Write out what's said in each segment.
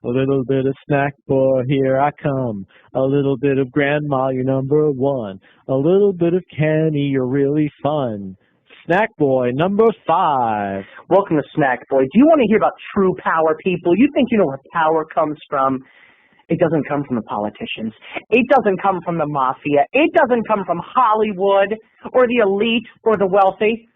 A little bit of snack boy, here I come. A little bit of grandma, you're number one. A little bit of Kenny, you're really fun. Snack boy, number 5. Welcome to Snack Boy. Do you want to hear about true power, people? You think you know where power comes from? It doesn't come from the politicians. It doesn't come from the mafia. It doesn't come from Hollywood or the elite or the wealthy.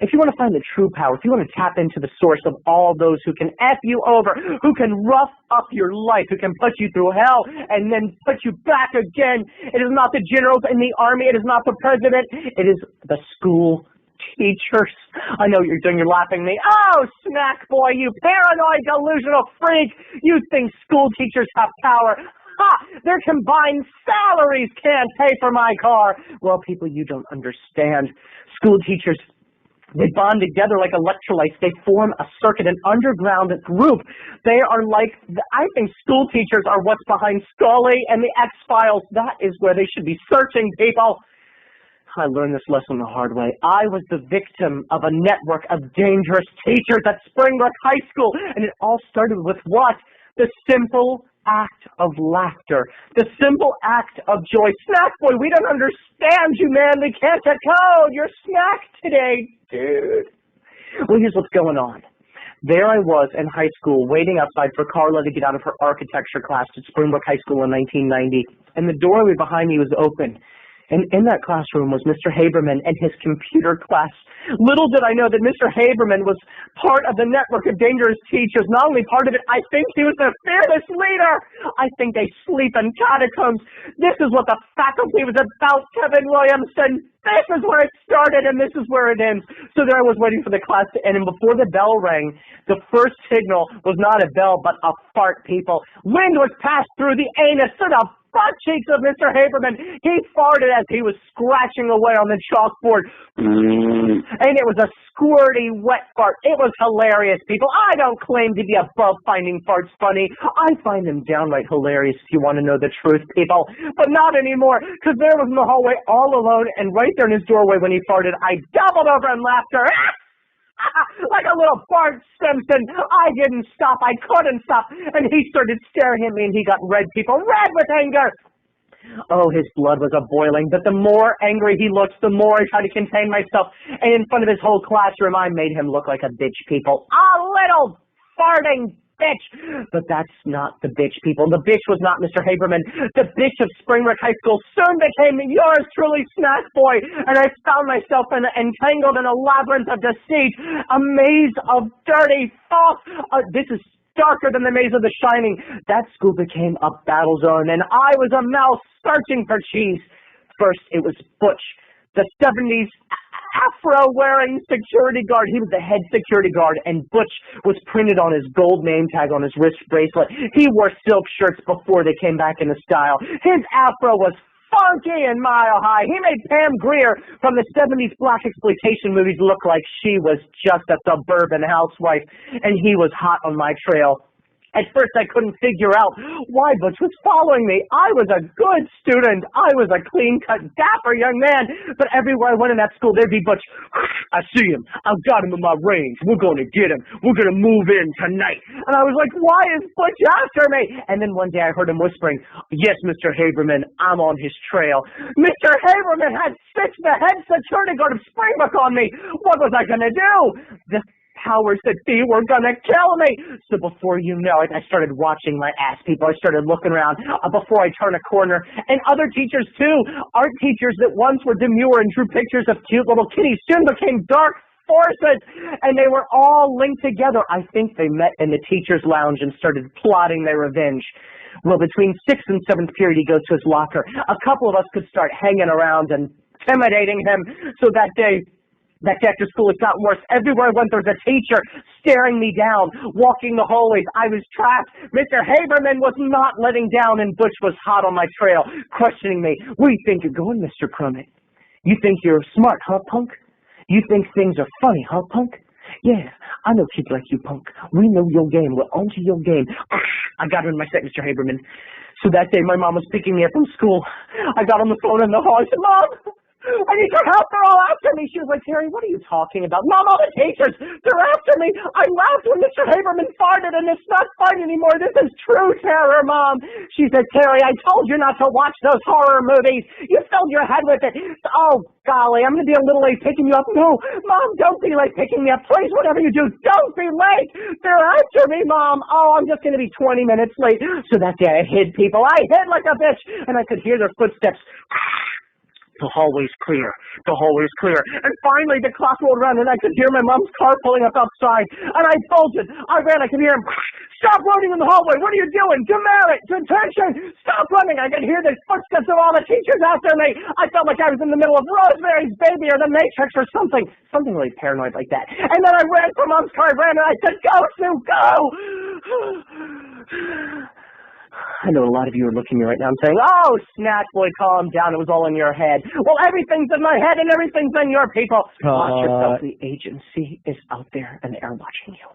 If you want to find the true power, if you want to tap into the source of all those who can F you over, who can rough up your life, who can put you through hell and then put you back again, it is not the generals in the army, it is not the president, it is the school teachers. I know what you're doing, you're laughing at me. Oh, Snack Boy, you paranoid, delusional freak. You think school teachers have power. Ha! Their combined salaries can't pay for my car. Well, people, you don't understand. School teachers, they bond together like electrolytes. They form a circuit, an underground group. They are like, I think school teachers are what's behind Scully and the X-Files. That is where they should be searching, people. I learned this lesson the hard way. I was the victim of a network of dangerous teachers at Springbrook High School, and it all started with what? The simple act of laughter, the simple act of joy. Snack Boy, we don't understand you, man. We can't decode your snack today, dude. Well, here's what's going on. There I was in high school waiting outside for Carla to get out of her architecture class at Springbrook High School in 1990, and the doorway behind me was open. And in that classroom was Mr. Haberman and his computer class. Little did I know that Mr. Haberman was part of the network of dangerous teachers. Not only part of it, I think he was the fearless leader. I think they sleep in catacombs. This is what the faculty was about, Kevin Williamson. This is where it started and this is where it ends. So there I was waiting for the class to end, and before the bell rang, the first signal was not a bell, but a fart, people. Wind was passed through the anus to the butt cheeks of Mr. Haberman. He farted as he was scratching away on the chalkboard. And it was a squirty, wet fart. It was hilarious, people. I don't claim to be above finding farts funny. I find them downright hilarious if you want to know the truth, people. But not anymore, because there was in the hallway all alone, and right there in his doorway when he farted, I doubled over in laughter. Like a little Bart Simpson. I didn't stop. I couldn't stop. And he started staring at me, and he got red, people. Red with anger. Oh, his blood was a-boiling. But the more angry he looks, the more I try to contain myself. And in front of his whole classroom, I made him look like a bitch, people. A little farting bitch. But that's not the bitch, people. The bitch was not Mr. Haberman. The bitch of Springbrook High School soon became yours truly, Snack Boy. And I found myself entangled in a labyrinth of deceit, a maze of dirty false. This is darker than the maze of The Shining. That school became a battle zone, and I was a mouse searching for cheese. First, it was Butch, the 70s afro-wearing security guard. He was the head security guard, and Butch was printed on his gold name tag on his wrist bracelet. He wore silk shirts before they came back into style. His afro was funky and mile high. He made Pam Grier from the 70s black exploitation movies look like she was just a suburban housewife, and he was hot on my trail. At first, I couldn't figure out why Butch was following me. I was a good student. I was a clean-cut, dapper young man. But everywhere I went in that school, there'd be Butch. I see him. I've got him in my range. We're going to get him. We're going to move in tonight. And I was like, why is Butch after me? And then one day I heard him whispering, yes, Mr. Haberman, I'm on his trail. Mr. Haberman had the head security guard of Springbrook on me. What was I going to do? The powers that be were gonna kill me. So before you know it, I started watching my ass, people. I started looking around before I turned a corner. And other teachers too, art teachers that once were demure and drew pictures of cute little kitties soon became dark forces, and they were all linked together. I think they met in the teacher's lounge and started plotting their revenge. Well, between 6th and 7th period, he goes to his locker. A couple of us could start hanging around and intimidating him. So that day after school, it got worse. Everywhere I went, there was a teacher staring me down, walking the hallways. I was trapped. Mr. Haberman was not letting down, and Butch was hot on my trail, questioning me. Where do you think you're going, Mr. Crummett? You think you're smart, huh, punk? You think things are funny, huh, punk? Yeah, I know kids like you, punk. We know your game. We're onto your game. I got her in my set, Mr. Haberman. So that day, my mom was picking me up from school. I got on the phone in the hall. I said, Mom, I need your help. They're all after me. She was like, Terry, what are you talking about? Mom, all the teachers, they're after me. I laughed when Mr. Haberman farted, and it's not fun anymore. This is true terror, Mom. She said, Terry, I told you not to watch those horror movies. You filled your head with it. Oh, golly, I'm going to be a little late picking you up. No, Mom, don't be late picking me up. Please, whatever you do, don't be late. They're after me, Mom. Oh, I'm just going to be 20 minutes late. So that day I hid people. I hid like a bitch, and I could hear their footsteps. The hallway's clear. The hallway's clear. And finally, the clock rolled around, and I could hear my mom's car pulling up outside. And I bolted. I ran. I could hear him. Stop running in the hallway. What are you doing? Demerit. Detention. Stop running. I could hear the footsteps of all the teachers after me. I felt like I was in the middle of Rosemary's Baby or The Matrix or something. Something really paranoid like that. And then I ran for mom's car. I ran, and I said, go, Sue, go. I know a lot of you are looking at me right now and saying, oh, Snackboy, calm down. It was all in your head. Well, everything's in my head and everything's in your people. Watch yourself. The agency is out there and they're watching you.